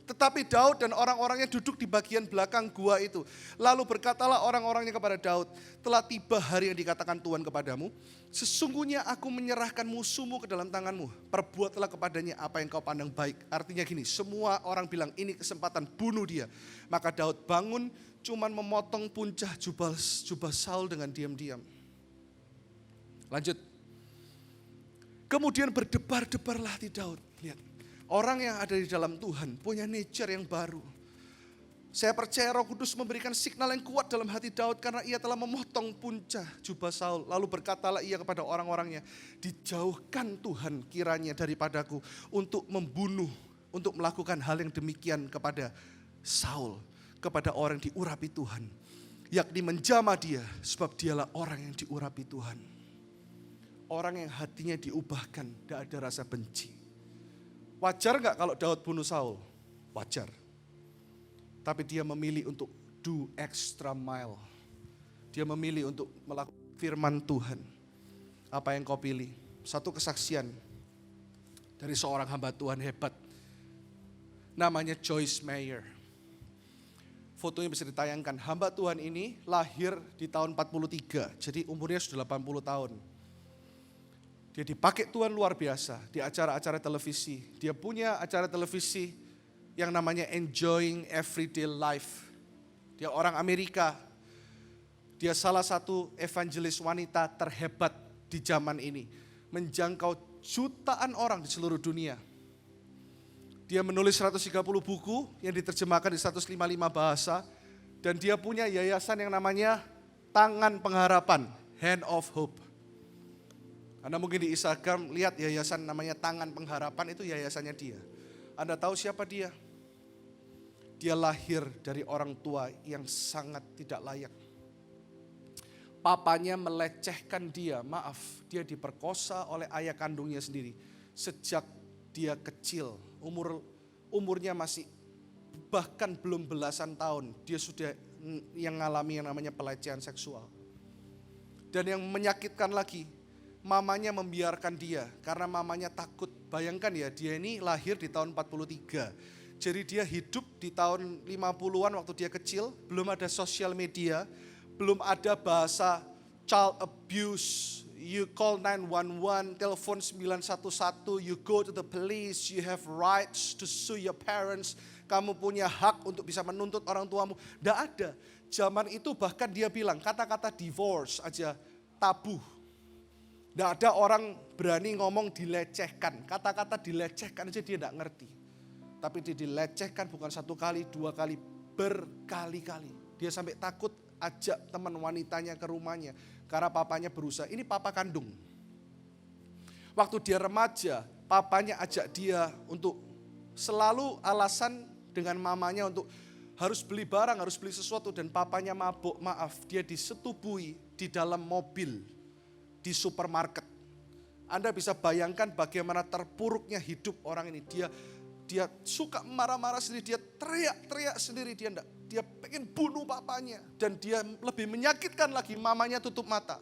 Tetapi Daud dan orang-orangnya duduk di bagian belakang gua itu. Lalu berkatalah orang-orangnya kepada Daud, telah tiba hari yang dikatakan Tuhan kepadamu. Sesungguhnya aku menyerahkan musuhmu ke dalam tanganmu. Perbuatlah kepadanya apa yang kau pandang baik. Artinya gini, semua orang bilang ini kesempatan, bunuh dia. Maka Daud bangun, cuman memotong puncak jubah Saul dengan diam-diam. Lanjut. Kemudian berdebar-debarlah hati Daud. Lihat, orang yang ada di dalam Tuhan punya nature yang baru. Saya percaya Roh Kudus memberikan signal yang kuat dalam hati Daud karena ia telah memotong puncak jubah Saul. Lalu berkatalah ia kepada orang-orangnya, dijauhkan Tuhan kiranya daripadaku untuk membunuh, untuk melakukan hal yang demikian kepada Saul, kepada orang yang diurapi Tuhan. Yakni menjamah dia sebab dialah orang yang diurapi Tuhan. Orang yang hatinya diubahkan, tidak ada rasa benci. Wajar gak kalau Daud bunuh Saul? Wajar. Tapi dia memilih untuk do extra mile. Dia memilih untuk melakukan firman Tuhan. Apa yang kau pilih? Satu kesaksian dari seorang hamba Tuhan hebat. Namanya Joyce Meyer. Fotonya bisa ditayangkan. Hamba Tuhan ini lahir di tahun 43. Jadi umurnya sudah 80 tahun. Dia dipakai Tuhan luar biasa di acara-acara televisi. Dia punya acara televisi yang namanya Enjoying Everyday Life. Dia orang Amerika. Dia salah satu evangelis wanita terhebat di zaman ini. Menjangkau jutaan orang di seluruh dunia. Dia menulis 130 buku yang diterjemahkan di 155 bahasa. Dan dia punya yayasan yang namanya Tangan Pengharapan, Hand of Hope. Anda mungkin di Instagram lihat yayasan namanya Tangan Pengharapan, itu yayasannya dia. Anda tahu siapa dia? Dia lahir dari orang tua yang sangat tidak layak. Papanya melecehkan dia, dia diperkosa oleh ayah kandungnya sendiri. Sejak dia kecil, umurnya masih bahkan belum belasan tahun, dia sudah yang mengalami yang namanya pelecehan seksual. Dan yang menyakitkan lagi, mamanya membiarkan dia karena mamanya takut. Bayangkan ya, dia ini lahir di tahun 43. Jadi dia hidup di tahun 50-an waktu dia kecil, belum ada sosial media, belum ada bahasa child abuse. You call 911, telepon 911, you go to the police, you have rights to sue your parents. Kamu punya hak untuk bisa menuntut orang tuamu. Tidak ada. Zaman itu bahkan dia bilang kata-kata divorce aja tabu. Tidak ada orang berani ngomong dilecehkan. Kata-kata dilecehkan aja dia tidak ngerti. Tapi dia dilecehkan bukan satu kali, dua kali, berkali-kali. Dia sampai takut ajak teman wanitanya ke rumahnya. Karena papanya berusaha, ini papa kandung. Waktu dia remaja, papanya ajak dia untuk selalu alasan dengan mamanya untuk harus beli barang, harus beli sesuatu. Dan papanya mabuk, dia disetubui di dalam mobil. Di supermarket. Anda bisa bayangkan bagaimana terpuruknya hidup orang ini. Dia suka marah-marah sendiri, dia teriak-teriak sendiri, dia pengen bunuh papanya. Dan dia lebih menyakitkan lagi, mamanya tutup mata.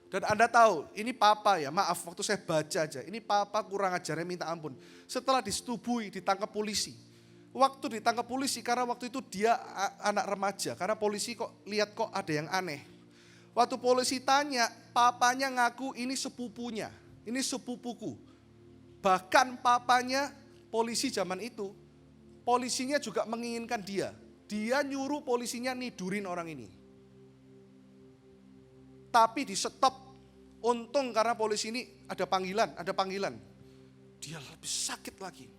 Dan Anda tahu, ini papa ya, waktu saya baca aja, ini papa kurang ajarnya minta ampun. Setelah disetubui, ditangkap polisi. Waktu ditangkap polisi, karena waktu itu dia anak remaja, karena polisi lihat kok ada yang aneh. Waktu polisi tanya, papanya ngaku ini sepupunya, ini sepupuku. Bahkan papanya polisi zaman itu, polisinya juga menginginkan dia. Dia nyuruh polisinya nidurin orang ini. Tapi di stop, untung karena polisi ini ada panggilan. Dia lebih sakit lagi.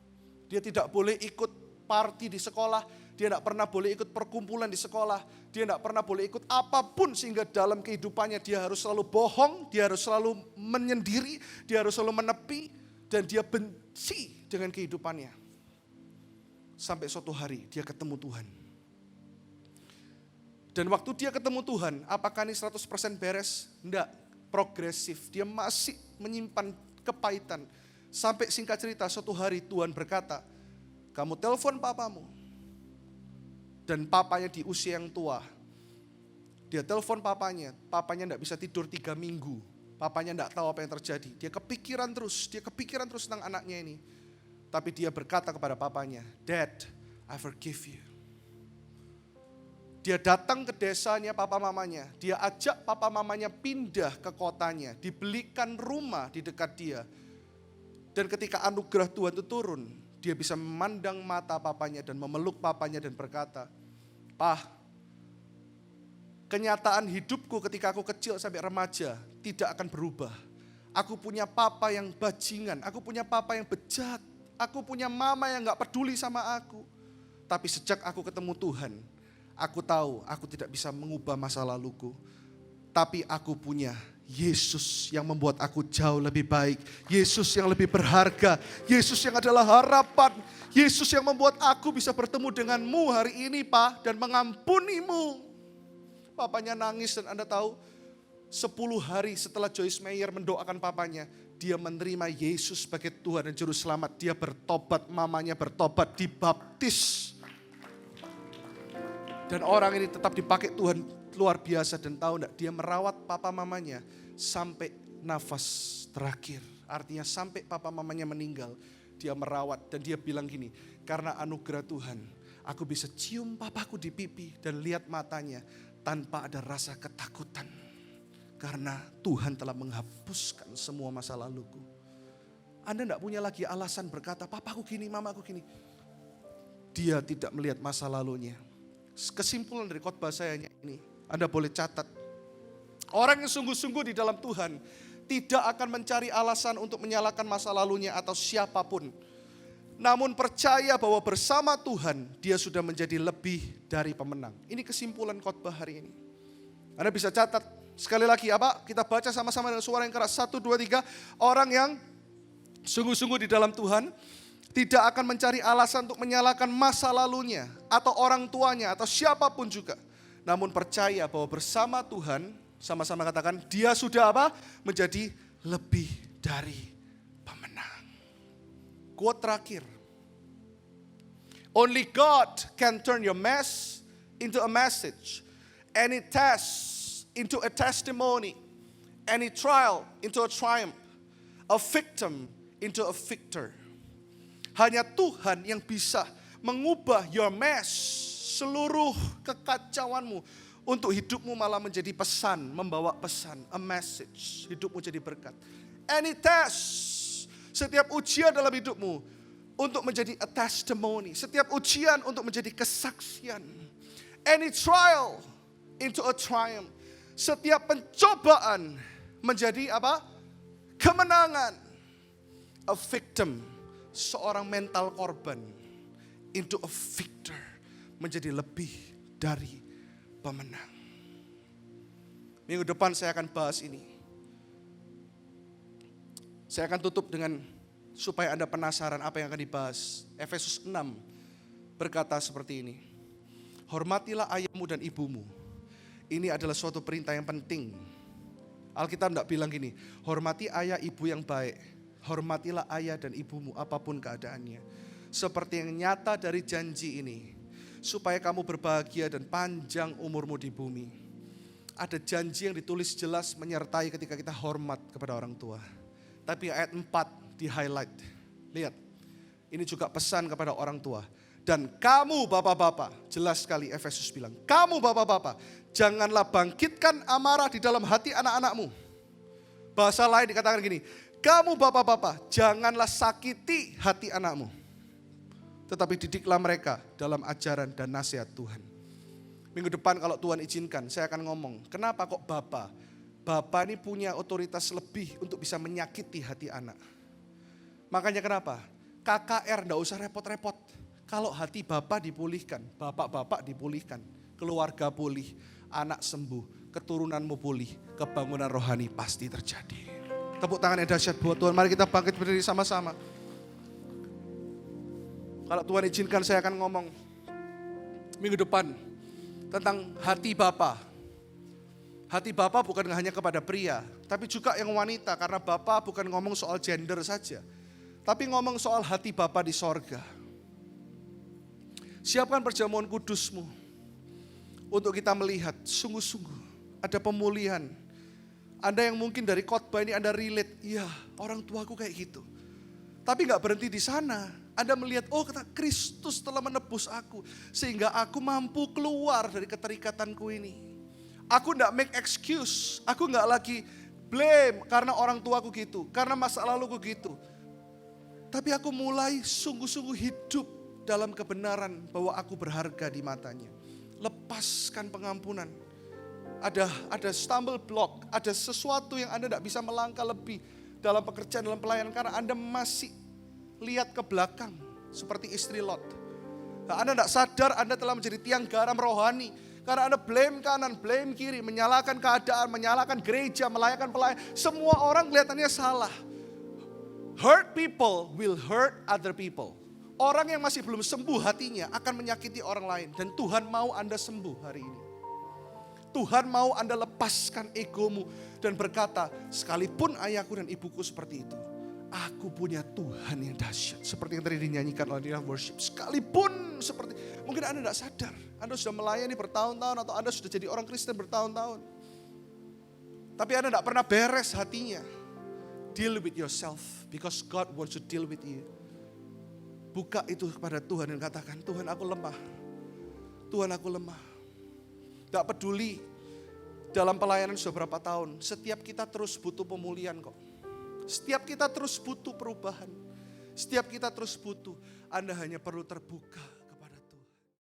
Dia tidak boleh ikut party di sekolah. Dia tidak pernah boleh ikut perkumpulan di sekolah. Dia tidak pernah boleh ikut apapun sehingga dalam kehidupannya dia harus selalu bohong. Dia harus selalu menyendiri. Dia harus selalu menepi. Dan dia benci dengan kehidupannya. Sampai suatu hari dia ketemu Tuhan. Dan waktu dia ketemu Tuhan, apakah ini 100% beres? Enggak, progresif. Dia masih menyimpan kepahitan. Sampai singkat cerita, suatu hari Tuhan berkata, kamu telepon papamu. Dan papanya di usia yang tua. Dia telepon papanya enggak bisa tidur 3 minggu. Papanya enggak tahu apa yang terjadi. Dia kepikiran terus tentang anaknya ini. Tapi dia berkata kepada papanya, "Dad, I forgive you." Dia datang ke desanya papa mamanya. Dia ajak papa mamanya pindah ke kotanya. Dibelikan rumah di dekat dia. Dan ketika anugerah Tuhan itu turun, dia bisa memandang mata papanya dan memeluk papanya dan berkata, "Pah, kenyataan hidupku ketika aku kecil sampai remaja tidak akan berubah. Aku punya papa yang bajingan, aku punya papa yang bejat, aku punya mama yang gak peduli sama aku. Tapi sejak aku ketemu Tuhan, aku tahu aku tidak bisa mengubah masa laluku. Tapi aku punya Yesus yang membuat aku jauh lebih baik. Yesus yang lebih berharga. Yesus yang adalah harapan. Yesus yang membuat aku bisa bertemu denganmu hari ini, Pak, dan mengampunimu." Papanya nangis dan Anda tahu 10 hari setelah Joyce Meyer mendoakan papanya, dia menerima Yesus sebagai Tuhan dan Juru Selamat. Dia bertobat, mamanya bertobat, dibaptis. Dan orang ini tetap dipakai Tuhan luar biasa dan tahu enggak, dia merawat papa mamanya sampai nafas terakhir. Artinya sampai papa mamanya meninggal, dia merawat dan dia bilang gini, "Karena anugerah Tuhan, aku bisa cium papaku di pipi dan lihat matanya tanpa ada rasa ketakutan. Karena Tuhan telah menghapuskan semua masa laluku." Anda enggak punya lagi alasan berkata, "Papaku gini, mamaku gini." Dia tidak melihat masa lalunya. Kesimpulan dari khotbah saya ini, Anda boleh catat. Orang yang sungguh-sungguh di dalam Tuhan tidak akan mencari alasan untuk menyalahkan masa lalunya atau siapapun. Namun percaya bahwa bersama Tuhan dia sudah menjadi lebih dari pemenang. Ini kesimpulan khotbah hari ini. Anda bisa catat sekali lagi apa? Kita baca sama-sama dengan suara yang keras. 1, 2, 3. Orang yang sungguh-sungguh di dalam Tuhan tidak akan mencari alasan untuk menyalahkan masa lalunya atau orang tuanya atau siapapun juga. Namun percaya bahwa bersama Tuhan, sama-sama katakan, dia sudah apa? Menjadi lebih dari pemenang. Quote terakhir. Only God can turn your mess into a message. Any test into a testimony. Any trial into a triumph. A victim into a victor. Hanya Tuhan yang bisa mengubah your mess, seluruh kekacauanmu, untuk hidupmu malah menjadi pesan, membawa pesan, a message, hidupmu jadi berkat. Any test, setiap ujian dalam hidupmu untuk menjadi a testimony, setiap ujian untuk menjadi kesaksian. Any trial into a triumph, setiap pencobaan menjadi apa? Kemenangan. A victim, seorang mental korban, into a victor, menjadi lebih dari pemenang. Minggu depan saya akan bahas ini. Saya akan tutup dengan supaya Anda penasaran apa yang akan dibahas. Efesus 6 berkata seperti ini. Hormatilah ayahmu dan ibumu. Ini adalah suatu perintah yang penting. Alkitab tidak bilang gini, hormati ayah ibu yang baik. Hormatilah ayah dan ibumu apapun keadaannya. Seperti yang nyata dari janji ini. Supaya kamu berbahagia dan panjang umurmu di bumi. Ada janji yang ditulis jelas menyertai ketika kita hormat kepada orang tua. Tapi ayat 4 di highlight. Lihat, ini juga pesan kepada orang tua. Dan kamu bapak-bapak, jelas sekali Efesus bilang. Kamu bapak-bapak, janganlah bangkitkan amarah di dalam hati anak-anakmu. Bahasa lain dikatakan gini. Kamu bapak-bapak, janganlah sakiti hati anakmu. Tetapi didiklah mereka dalam ajaran dan nasihat Tuhan. Minggu depan kalau Tuhan izinkan, saya akan ngomong, kenapa kok bapak? Bapak ini punya otoritas lebih untuk bisa menyakiti hati anak. Makanya kenapa? KKR enggak usah repot-repot. Kalau hati bapak dipulihkan, bapak-bapak dipulihkan, keluarga pulih, anak sembuh, keturunanmu pulih, kebangunan rohani pasti terjadi. Tepuk tangan yang dahsyat buat Tuhan. Mari kita bangkit berdiri sama-sama. Kalau Tuhan izinkan saya akan ngomong minggu depan tentang hati Bapa. Hati Bapa bukan hanya kepada pria, tapi juga yang wanita. Karena Bapa bukan ngomong soal gender saja, tapi ngomong soal hati Bapa di sorga. Siapkan perjamuan kudusmu untuk kita melihat sungguh-sungguh ada pemulihan. Anda yang mungkin dari khotbah ini Anda relate, iya orang tuaku kayak gitu. Tapi gak berhenti di sana. Anda melihat, oh kata Kristus telah menebus aku. Sehingga aku mampu keluar dari keterikatanku ini. Aku gak make excuse. Aku gak lagi blame karena orang tuaku gitu. Karena masa laluku gitu. Tapi aku mulai sungguh-sungguh hidup dalam kebenaran bahwa aku berharga di matanya. Lepaskan pengampunan. Ada stumble block. Ada sesuatu yang Anda gak bisa melangkah lebih dalam pekerjaan, dalam pelayanan. Karena Anda masih lihat ke belakang seperti istri Lot. Nah, Anda tidak sadar Anda telah menjadi tiang garam rohani. Karena Anda blame kanan, blame kiri, menyalahkan keadaan, menyalahkan gereja, melayakkan pelayan. Semua orang kelihatannya salah. Hurt people will hurt other people. Orang yang masih belum sembuh hatinya akan menyakiti orang lain. Dan Tuhan mau Anda sembuh hari ini. Tuhan mau Anda lepaskan egomu dan berkata, sekalipun ayahku dan ibuku seperti itu, aku punya Tuhan yang dahsyat. Seperti yang tadi dinyanyikan oleh dalam worship. Sekalipun seperti, mungkin Anda tidak sadar. Anda sudah melayani bertahun-tahun atau Anda sudah jadi orang Kristen bertahun-tahun. Tapi Anda tidak pernah beres hatinya. Deal with yourself because God wants to deal with you. Buka itu kepada Tuhan dan katakan, Tuhan aku lemah. Tuhan aku lemah. Tidak peduli dalam pelayanan sudah berapa tahun. Setiap kita terus butuh pemulihan kok. Setiap kita terus butuh perubahan. Setiap kita terus butuh. Anda hanya perlu terbuka.